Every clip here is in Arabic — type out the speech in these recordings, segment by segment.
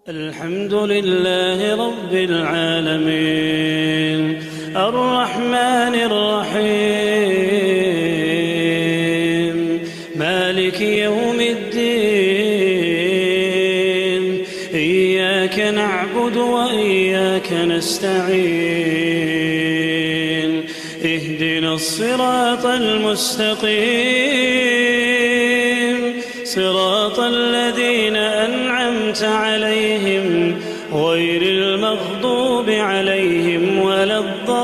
الحمد لله رب العالمين الرحمن الرحيم مالك يوم الدين إياك نعبد وإياك نستعين اهدنا الصراط المستقيم صراط الذين أنعمت عليهم غير المغضوب عليهم ولا الضالين.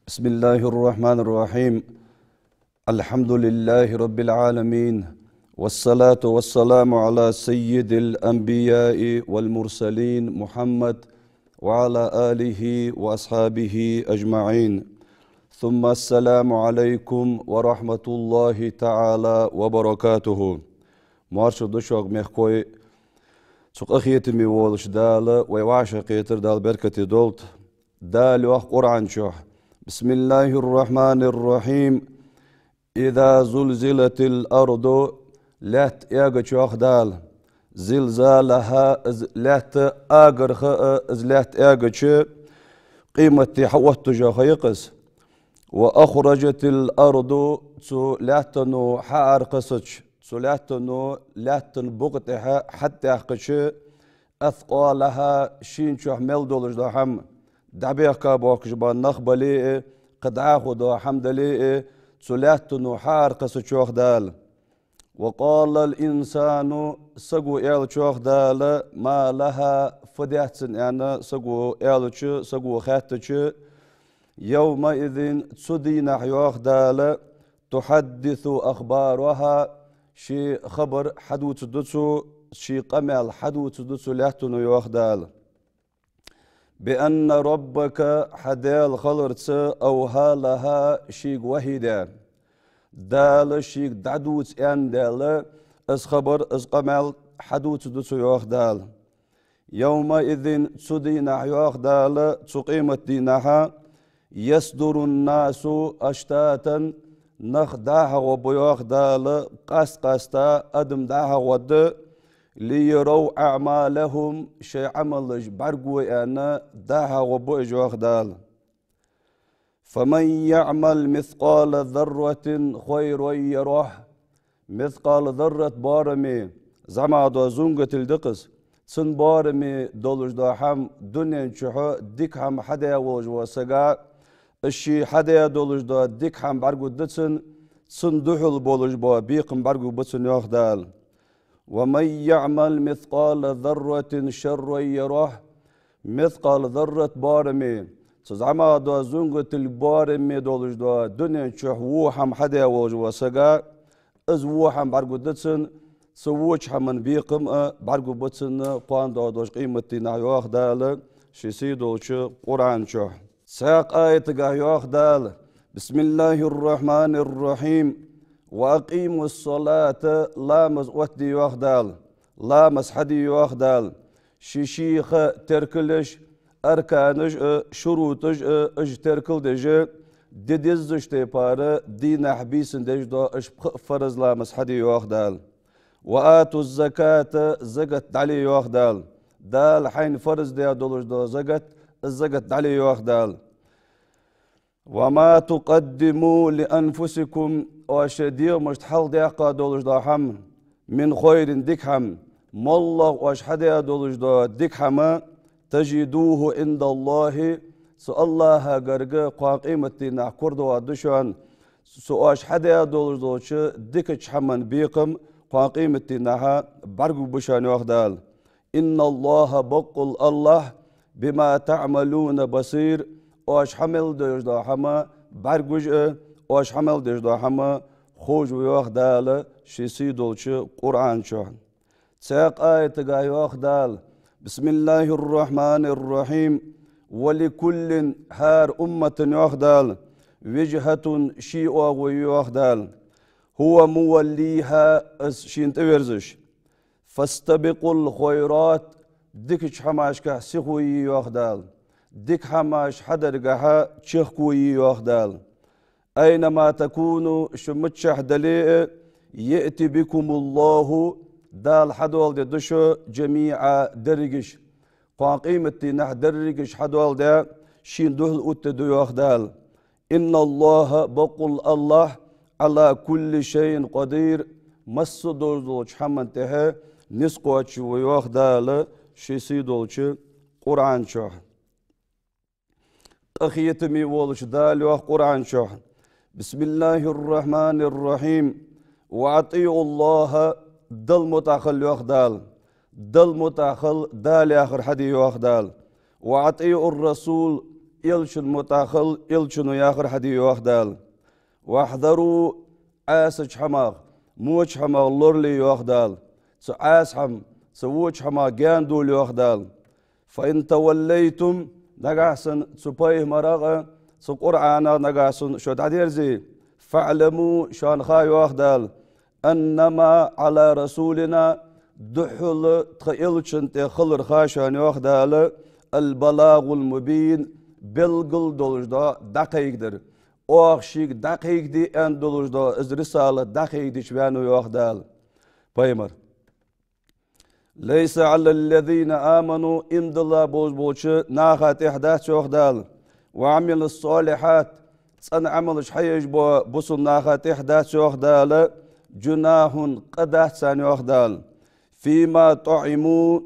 بسم الله الرحمن الرحيم. الحمد لله رب العالمين، والصلاة والسلام على سيد الأنبياء والمرسلين محمد وعلى آله وأصحابه أجمعين، ثم السلام عليكم ورحمة الله تعالى وبركاته. مارش دشوق مخكوي سوق أخيتمي وولش دال ويوعشق يتر دال بركة دولت دال وح قرآن شوح. بسم الله الرحمن الرحيم. إذا زلزلت الأرض لات ياغ شوح دال زلزالها لات آغر لات آغر قيمة حوت جاخيقس وأخرجت الأرض سو لاتنو حار قسج سو لاتنو لاتن بغتها حتى أخش أثقالها شين شوح ميل دولج دو حم دعبيقا بوكش بان نخبلي قد عاخو دو حمد لي سو لاتنو حار قسج شوخ دال. وقال الإنسان سقو إيل شوخ دال ما لها فدياتن يعني سقو إيل سقو خاتش يومئذ تسدين حيوخ دال تحدث أخبارها شي خبر حدوث دتسو شي قمل حدوث دتسو لحتنو يوخ دال بأن ربك حدال خلرت أوها لها شي وحيدا دال شيك دعدوت ان دال از خبر از قمل حدوت دتسو يوخ دال يومئذ تسدين حيوخ دال تقيمت دينها يصدر الناس أشتاتا نخ داها وبيوخ دال قاستا أدم داها ود ليروا أعمالهم شي عمل برقوي أنا داها وبيوخ دال فمن يعمل مثقال ذرة خير يروح. مثقال ذرة بارمي زعما دو زونغة الدقس سن بارمي دولج دو حم دنيا نشحو ديك هم حدا وج وسقا الشي حدا دولج دو ديك هم برقو دتسن سن دحل بولج بو بيقم برقو بتسن ياخدال. ومن يعمل مثقال ذرة شر يروح. مثقال ذرة بارمي زعما دو زونغة البارمي دولج دو دنيا نشح ووحم حدا وج وسقا از ووحم برقو دتسن سووش حمن بيقم برقو بتسن قوان دو دوش قيمتي نحيوخ دال شي دولش قرآن شوح ساق آية قايوخ دال. بسم الله الرحمن الرحيم. وأقيموا الصلاة لامز وتدي يوخ دال لامز حدي يوخ دال شيخ تركلش أركانج شروطج اج تركل دج ديدزش تيبار دين حبيسن دج دو اش فرز لامز حدي يوخ دال. وآتوا الزكاة زكاة علي يوخ دال دال حين فرز دي دولج دو زكاة الزكاة علي يوخ دال. وما تقدموا لأنفسكم وشدير مشتحل ديقا دولج دو حم من خير ديكحم مالله واشحدي دولج دو ديكحم تجدوه عند الله سو الله غرغ قاقيمتي نحكر دو دشان سو اشحدي دولج دو ديكش حمن بيقم قاقيمتي نها برغو بشان وخدال. إن الله بقل الله بما تعملون بصير. واش حمل دجدا حما برغوج واش حمل دجدا حما خوج ويخدال شيسي دولش قرآن شو ساق آية يخدال. بسم الله الرحمن الرحيم. ولكل هار أمة يخدال وجهة شيء ويخدال هو موليها شين تورزش فاستبقوا الخيرات ديكش حماشكا سيخوي يخدال ديك حماش حدرقها تشيخكوي يوخدال. أينما تكونوا شمتشح دليء يأتي بكم الله دال حدوال دي دشو جميع درجش قاقيمة نح درجش حدوال دا شين دهل أتدو يخدال إن الله بقول الله على كل شيء قدير مصدر دولش حمن تها نسقوش ويخدال شيسي دولش قرآن شوح أخيتمي والش دال وخ قرآن شوح بسم الله الرحمن الرحيم وأطيعوا الله دل متأخل يخدال دل متأخل دال آخر حدي يخدال وأطيعوا الرسول إلشن متأخل إلشن آخر حدي يخدال واحذروا عاسج حماغ موج حماغ لورلي يخدال سعاس حم سووج حماغ جاندول يخدال فإن توليتم نقاسن سبايه مراغة سقرآن نقاسن شو تعدير زي فاعلموا شان خاي واخدال أنما على رسولنا دحل تخيلشن تخلر خاشان واخدال البلاغ المبين بلغل دولجدا دقيق در أخشيك دقيق دي أن دولجدا إز رسالة دقيق دي شبانو واخدال بايمر ليس على الذين آمنوا إمد الله بوز بوش ناخات إحداث واخدال وعمل الصالحات سن عمل شحيج بوصل ناخات إحداث واخدال جناح قداث سان واخدال فيما طعموا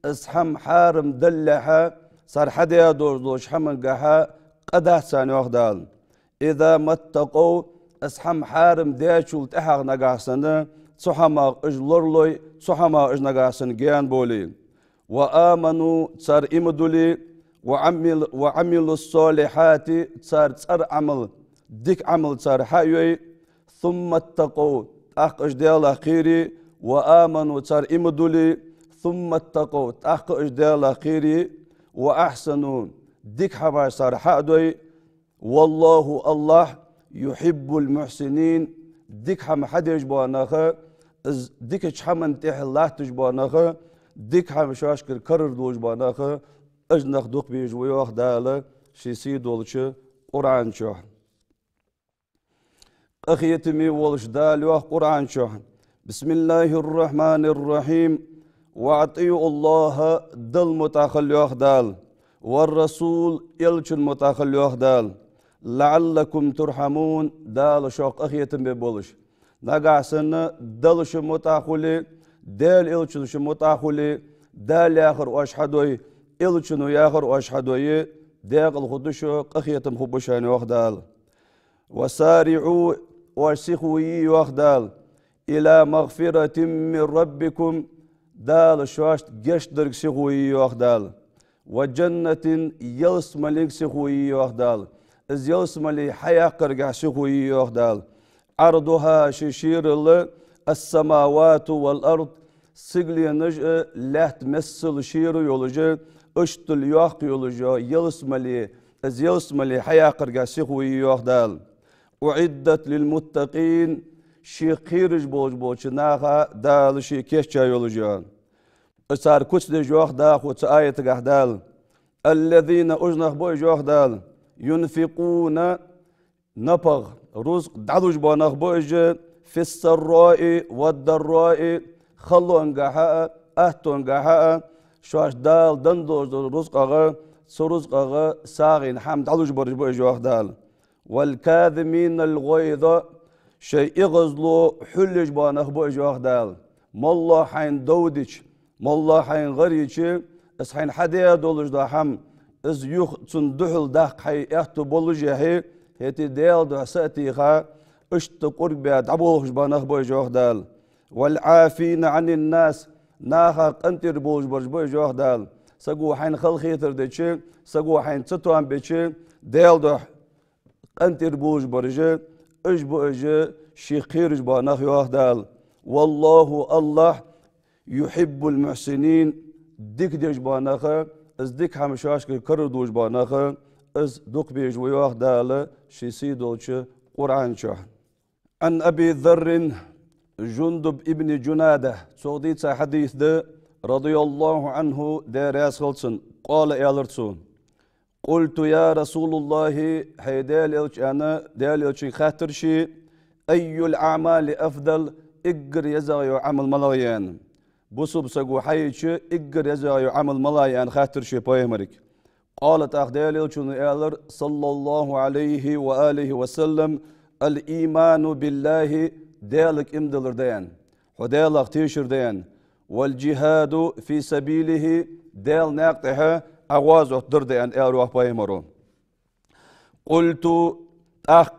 اسحم حارم دلحا صار حدا دوش حمن قحا قداث سان واخدال إذا ما اتقوا اسحم حارم ديشول تحق نقاسن صحما اجلرلوي صحما اجنقاسن جيان بولي وآمنوا صار إمدولي وعمل الصالحات صار عمل ديك عمل صار حيوي ثم اتقوا أخ اجدال أخيري وآمنوا صار إمدولي ثم اتقوا أخ اجدال أخيري وأحسنوا ديك حبا صار حادوي والله الله يحب المحسنين ديك حم حد يجبانخ ديك حمن تح الله تجبانخ ديك حم شاشكر كرر دوجبانخ اجنخ دوق بيجوي واخداله شيسي دولش قرآن شوح أخيتمي والش دال واخ قرآن شوح بسم الله الرحمن الرحيم وأطيعوا الله دل متاخل واخدال والرسول يلشن متاخل واخدال لعلكم ترحمون دال شوق أخيتمي بولش نقاسن دلش متاخلي دال يلشن متاخلي دال آخر وأشهدوي إلشنو ياخر وأشهدوي داق الخدشو قخيتم خبشاني واخدال وسارعوا وارسخوي واخدال إلى مغفرة من ربكم دال شواشت جش درك سخوي واخدال وجنة يلس ملك سخوي واخدال إز يلس ملي حياة قرقع سخوي واخدال عرضها ششير السماوات والأرض سجلي نجأ لا تمثل شير يولجي اشتل يوخ يولجي يلس ملي إز يلس ملي حياة قرقع سخوي واخدال أعدت للمتقين شي خيرج بوج ناخا دال شي كيشا يولجان صار كوتش دي جوخ داخ وتس آية قحدال الذين أجنخ بوي جوخ دال ينفقون نبغ رزق دعوج بونخ بوج في السراء والضراء خلو انقحاء أهتو انقحاء شواش دال دندوج رزق أغا سرزق أغا ساغين حام دعوج برج بوي جوخ دال والكاذمين الغيظ شيء يغزلو حلج بانخ بوي جوخ دال مالله حين دودج مالله حين غريج اس حين حدا دولج دا حم از يخ تندحل داق حي احتو بولج هي هتي ديل دا ساتيخا اشت قرب دعبوش بانخ بوي جوخ دال والعافين عن الناس ناخا قنتر بولج برج بوي جوخ دال سقو حين خل خيتر ديتشي سقو حين تتوان بيتشي ديل دا قنتر بولج برج اجبو اجي شي خيرج بانخ يوخ دال والله الله يحب المحسنين ديك ديج بانخا از ديك حمشاش كر دوج بانخا از دوك بيج ويوخ دال شي سي دولش قرآن شاه عن أبي ذر جندب ابن جنادة سوديت حديث ده رضي الله عنه دار ياسخلصن قال يالرتسون قلت يا رسول الله هي دال إلش خاطر شي أي الأعمال أفضل إجر يزايو عمل ملايان بصب سقو حيش إجر يزايو عمل ملايان خاطر شي بايمرك قالت أخدال إلش صلى الله عليه وآله وسلم الإيمان بالله دالك إمدلر ديان ودالك تيشر ديان والجهاد في سبيله دال ناقتها أغواز أحضر ديان أروح بايمرو قلت أخ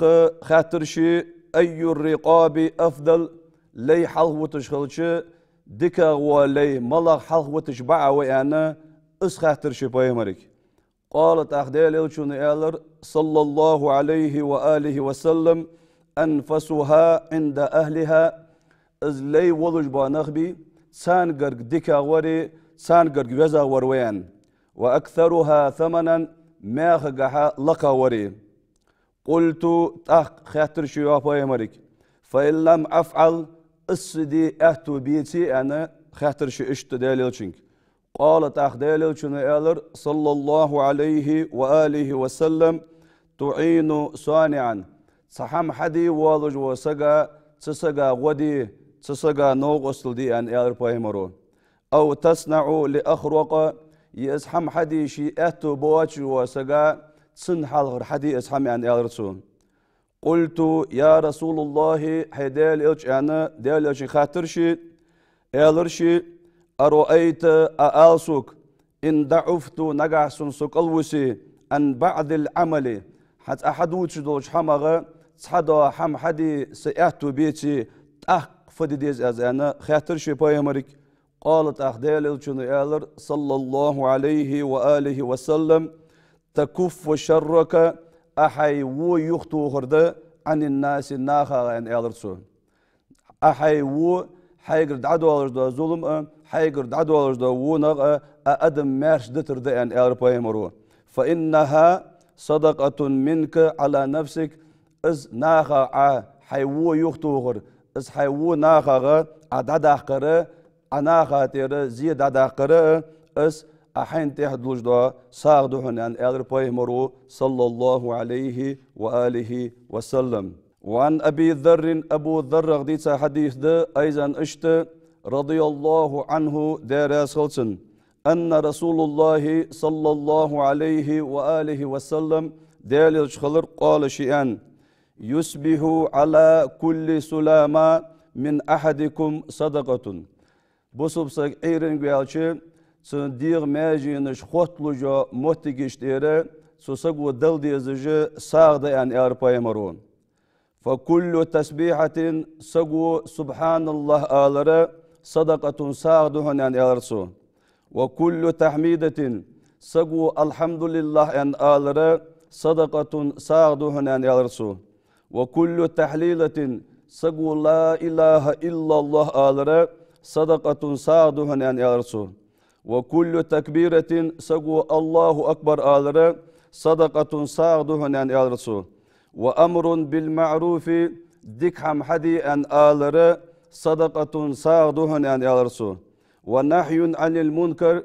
خاطرشي أي الرقاب أفضل لي حلوتش خلشي دكا ولي ملا حلوتش بعوي أنا إس خاطرشي بايمرك قالت أخدال إلشون إلر صلى الله عليه وآله وسلم أنفسها عند أهلها إز لي ولج بانخبي سانقرق دكا وري سانقرق وزا ورويان وأكثرها ثمنا ماخقها لقا وري قلت خاطر شيوخ بايمرك فإن لم أفعل السدي أهتو بيتي أنا خاطر شي اشت داليلشنك قالت داليلشن إلر صلى الله عليه وآله وسلم تعين صانعا صحم حدي والج وسقا تسقا غدي تسقا نوغ أصل دي أن إلر بايمرو أو تصنع لأخرق يسحم حدي شي أهتو بواتش وسقا سنحل غير حدي اسحم أن إلرسون قلت يا رسول الله حيدال إلش أنا دال إلش خاطرشي إلرشي أرأيت أألسك إن ضعفت نجحسن سقلوسي عن بعض العمل حتى أحد وتشدوش حمغة صحدا حم حدي سيأتو بيتي فديز أز أنا خاطرشي بايمرك قالت أخدال إلشن إلر صلى الله عليه وآله وسلم تكف شرك أحي و يختو خرده عن الناس الناخر أن إلرسو أحي و حيقر دعدو ألرجدا ظلم حيقر دعدو ألرجدا ونغ أدم مارش دتر ده أن إلربايمرو فإنها صدقة منك على نفسك إز ناخر حي و يختو خر إز حي و ناخر عدد أخره أناخر تير زيد عدد أخره إز أحين تحدلج دا ساغدوهن أن إلربايمرو صلى الله عليه وآله وسلم وعن أبي ذر أبو ذر غديت حديث ده أيضا اشت رضي الله عنه دار سلسن أن رسول الله صلى الله عليه وآله وسلم دال الشخلر قال شيئا يسبح على كل سلامة من أحدكم صدقة بصب سعيرن قالشي سندير ماجينش خوتلوجا موتيجشتيره سوسقو دلدي زجي ساغد أن إربايمرون فكل تسبيحة سقو سبحان الله آلرا صدقة ساغدهن أن إرسو وكل تحميدة سقو الحمد لله أن آلرا صدقة ساغدهن أن إرسو وكل تحليلة سقو لا إله إلا الله آلرا صدقة ساغدهن أن إرسو وكل تكبيرة سقو الله أكبر آلرا صدقة ساغدهن أن إرسو وأمر بالمعروف دكحم حدي أن آلرا صدقة ساغدهن أن إرسو ونحي عن المنكر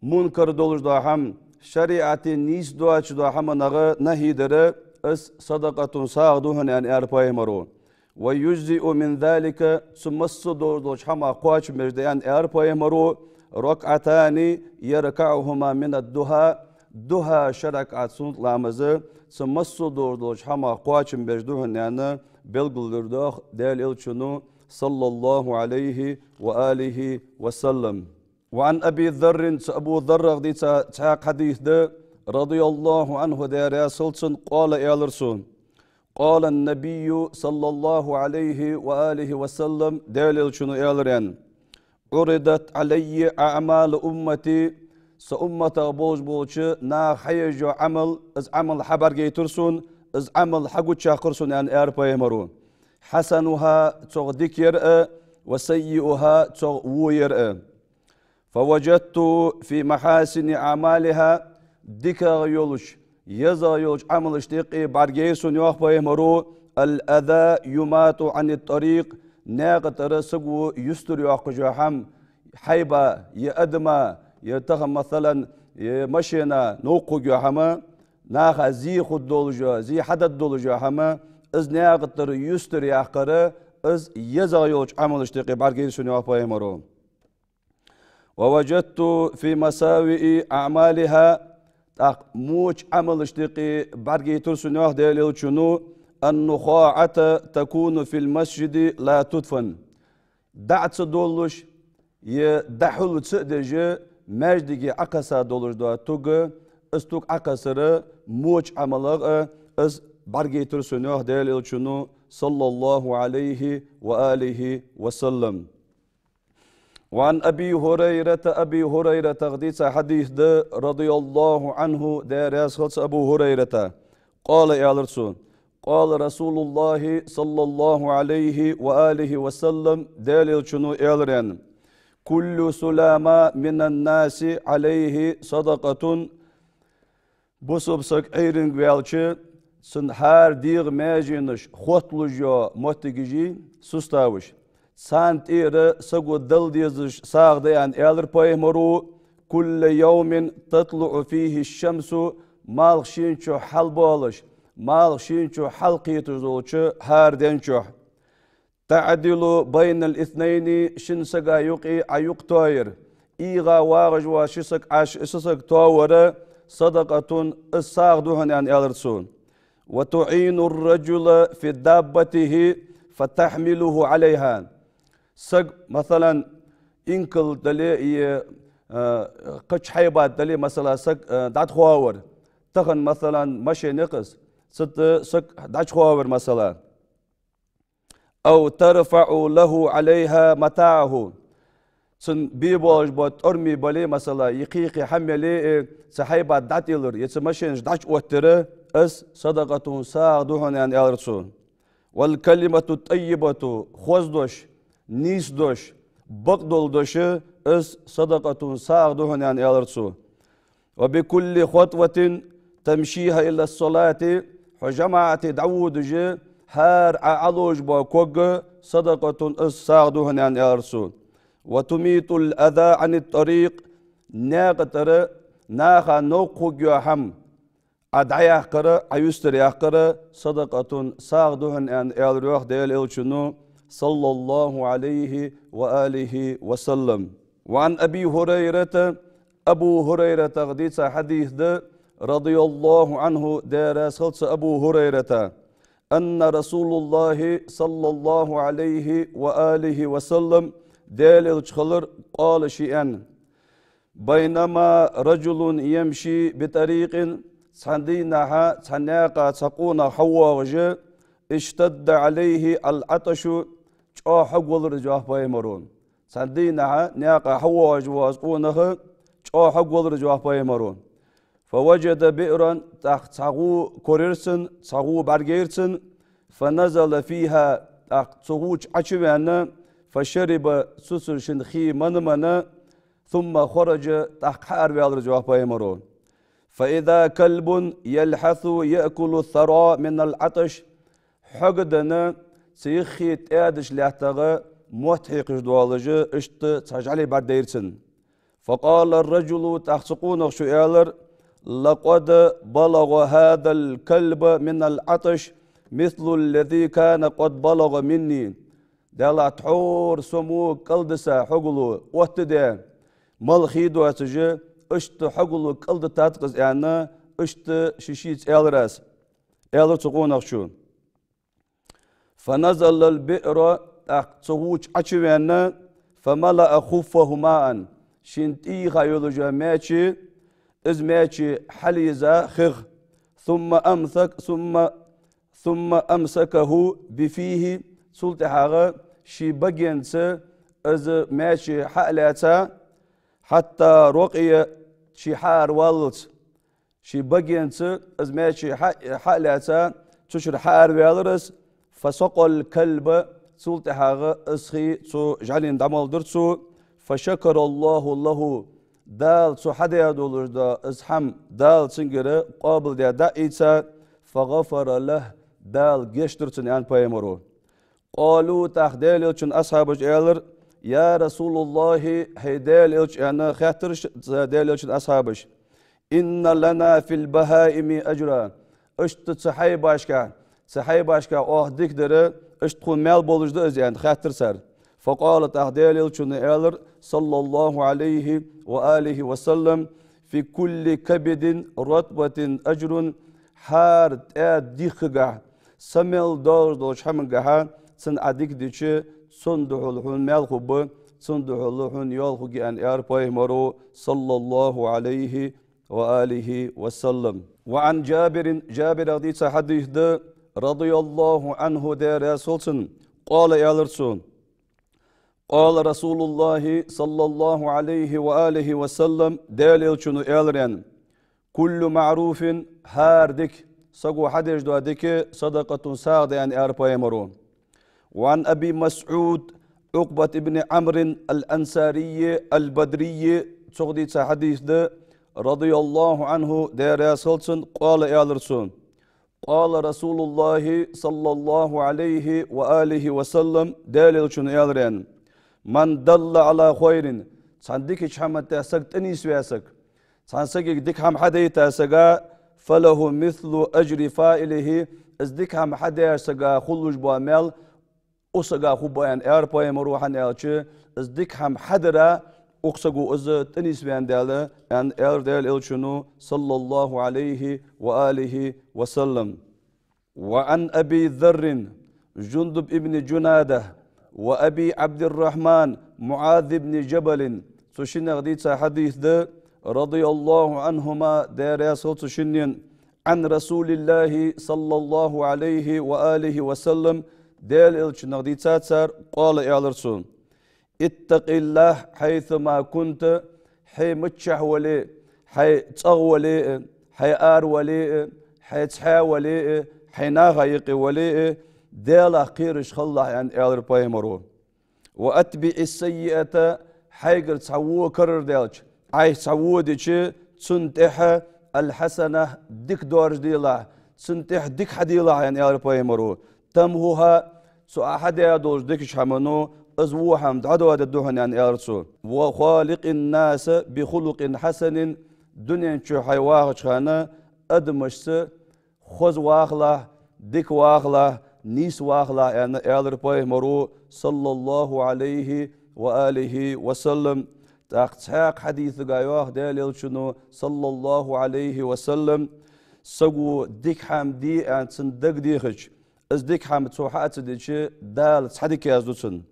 منكر دولج داحم شريعة نيس دواتش داحم نغا نهي درا اس صدقة ساغدهن أن إربايمرو ويجزئ من ذلك سمس دولج حما قواش مجديان إربايمرو ركعتان يركعهما من الدها دها شركعة سنت لامزه سمس دولج حما قواش مجدوهن يعني بلغلرداخ دال إلشنو صلى الله عليه وآله وسلم وعن أبي ذر أبو ذر غدي تحاق حديث ده رضي الله عنه دار سلسن قال إلرسون قال النبي صلى الله عليه وآله وسلم دال إلشنو إلرين عرضت علي أعمال أمتي سأمة بوج بوش نا حيج عمل از عمل حبر جيترسون از عمل حقو تشاقرسون أن إربا يمرون حسنها تغدك يرأى وسيئها تغو يرأى فوجدت في محاسن أعمالها دكا يولش يزا يولش عمل اشتيقي بارجيسون يوخبا يمرو الأذى يمات عن الطريق ناقة رسقو يستر يوخجوحم حيبا يأدما يتخم مثلا مشينا نوقو هما ناخا زي خود دولجا زي حدد دولجا هما از ناقتر يستر يحقره از يزايوش عمل اشتقي بارجين سنوا بايمرو ووجدت في مساوئ أعمالها موش عمل اشتقي بارجي ترسنوا دليل شنو النخاعة تكون في المسجد لا تدفن دعت دولش يدحل تسدج مجدي عكسا دولش دا توغ استوك عكسر موش عمل از بارجي ترسنوا دليل شنو صلى الله عليه وآله وسلم. وعن أبي هريرة غديت حديث ده رضي الله عنه دارس أبو هريرة قال يا رسول قال رسول الله صلى الله عليه وآله وسلم دليل شنو إعلان كل سلامة من الناس عليه صدقة بصب سك عيرن بيالش سن هر ديغ ماجينش خوتلجا متجي سستاوش سانت إيرا سقو دل ديزش ساغ ديان إعلر بايمرو كل يوم تطلع فيه الشمس مال شينشو حل بالش مال شينشو حلقي تزولش هار دينشو تعدل بين الاثنين شنسقا يقي عيق توير إيغا واغج وشسك عش اسسك توور صدقة الساغ دوهن يعني إعلرسون وتعين الرجل في دابته فتحمله عليها سق مثلا إنكل دلي قش حيبات دلي مثلا سق دات خواور تخن مثلا مشي نقص ست سق دات خواور مثلا أو ترفع له عليها متاعه سن بيبوش بات أرمي بالي مثلا يقيقي حملي سحيبات دات يلر يتمشينش دات وتره اس صدقة ساعدوهن يعني أرسون والكلمة الطيبة خوزدوش نيسدوش بقدولدوش اس صدقة ساعدوهن يعني أرسون وبكل خطوة تمشيها إلى الصلاة وجماعة دعود جي هار علوج باكوغ صدقة اس ساعدوهن يعني أرسون وتميت الأذى عن الطريق ناقتر ناخا نوقوغ يحم أدعي أخكرة أيستري أخكرة صدقة ساغدهن أن الروح ديال إلشنو صلى الله عليه وآله وسلم. وعن أبي هريرة أبو هريرة غديت حديث ده رضي الله عنه دار سلس أبو هريرة أن رسول الله صلى الله عليه وآله وسلم ديال إلشخلر قال شيئا بينما رجل يمشي بطريق صندينها صناقة تقون حواغج اشتد عليه العطش جو حقول رجوه بايمرون صندينها ناقة حواغج واسقونها جو حقول رجوه بايمرون فوجد بئرا تحت صغو كوريرسن صغو برغيرسن فنزل فيها تحت صغوش عشوانا فشرب سسر شنخي منمنا ثم خرج تحت حار رجوه بايمرون فإذا كلب يلحث يأكل الثراء من العطش حقدنا سيخي تادش لحتغى متحق جدوالج اشت تجعلي برديرسن فقال الرجل تحسقون شؤالر لقد بلغ هذا الكلب من العطش مثل الذي كان قد بلغ مني دالا تحور سمو قلدسا حقلو واتدا ملخيدو اتجي اشت حقلو قلد تاتقز يعني اشت شيشيت الراس الر تقون اخشو فنزل البئر تغوش عشوانا فملأ خفه ماء شنتي خيول جاماتي از ماتي حليزا خغ ثم امسكه بفيه سلطة حاغا شي بجنس از ماتي حقلاتا حتى رقي شي حار والت شي بجنس از ماتي حقلاتا تشر حار والرس فسقى الكلب سلطة حاغا اسخي تو جعلين دمال درتسو فشكر الله له دال سو حدا دولر دا ازحم دال سنجر قابل دا ايتا فغفر له دال جشترتن ان بايمرو قالوا تخديل يلچن اصحاب جالر يا رسول الله هيدال يلچ انا خاطر دال يلچن اصحابش إن لنا في البهائم أجرا اشت صحي باشكا أوه ديك دري اشت خون مال بولج ده يعني خاطر سر فقالت أهديل شنو إلر صلى الله عليه وآله وسلم في كل كبد رطبة أجر حارت ديخجا سمل دور دوش حمن جها سن أديك ديشة صندوق الحون مال خب صندوق الحون يال خجي أن أربعه مرو صلى الله عليه وآله وسلم. وعن جابر رضي حديث ده رضي الله عنه دار رسولسن قال يا رسول قال رسول الله صلى الله عليه وآله وسلم دالل شنو إلرين كل معروف هاردك سقو حدش دوادك صدقة ساعد يعني أربعة يمرون. وعن أبي مسعود عقبة بن عمرو الأنصاري البدري تغدي حديث ده رضي الله عنه دار رسولسن قال يا رسول قال رسول الله صلى الله عليه وآله وسلم دالل شنو إلرين من دل على خير صنديك حمد تاسك تنيس واسك صنديك ديك هم حدا تاسكا فله مثل أجر فاعله ازديك هم حدا سكا خلوج بعمل أسكا خبيان أربعة مروحان ألشة ازديك هم حدا أقصقو أز تنيس وان داله أن دال إلشنو صلى الله عليه وآله وسلم. وعن أبي ذر جندب ابن جناده وأبي عبد الرحمن معاذ بن جبل سوشين غديت حديث ده رضي الله عنهما دار صوت سوشين عن رسول الله صلى الله عليه وآله وسلم دال إلشن غديت ساتسار قال يا رسول اتق الله حيثما كنت حي متشح ولي حي تصغ ولي حي آر ولي حي تحا ولي حي ناغيق ولي دال أخيرش خلاه يعني ألر بايمرون. وأتبع السيئة حيقر تسوو كرر دالش عاي تسوو ديش تنتح الحسنة ديك دورج ديلا تنتح ديك حديلا يعني ألر بايمرون تمهوها سو أحد يدوج ديك شحمنو أزووهم دعدو هذا الدهن يعني ألرسو. وخالق الناس بخلق حسن دنيا شو حيواغ خانا أدمشس خوز واغلا ديك واغلا نيس واغلا يعني ألر بايمرو صلى الله عليه وآله وسلم. تاقتحاق حديث غايوه داليل شنو صلى الله عليه وسلم سقو ديك حمدي أن تندق ديخش از ديك حمد صوحات ديش دال تحديك يازدوسن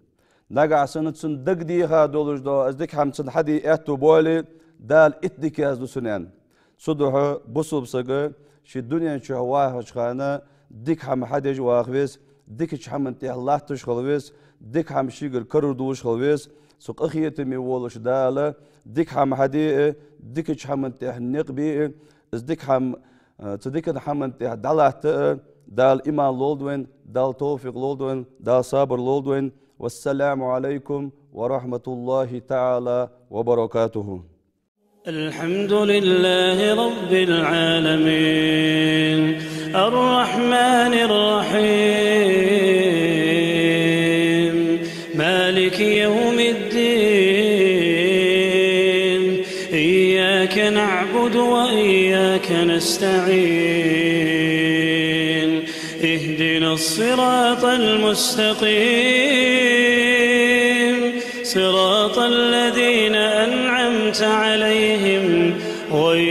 نقع سنة تندق ديها دولج دو از ديك حمد تنحدي اهتو بولي دال اتديك يازدوسن يعني صدوها بصل بسقو شي الدنيا شو هواه وشخانا ديك حم حديج واخويس ديك حمد تيه الله تشخلويس ديك حم شيقر كرر دوش خلويس سوق أخيتي ميولش دالة ديك حم حدي ديك حمد تيه نقبي از ديك حم تديك حمد تيه دالات دال إيمان لولدوين دال توفيق لولدوين دال صابر لولدوين. والسلام عليكم ورحمة الله تعالى وبركاته. الحمد لله رب العالمين الرحمن الرحيم مالك يوم الدين إياك نعبد وإياك نستعين اهدنا الصراط المستقيم صراط الذين أنعمت عليهم غير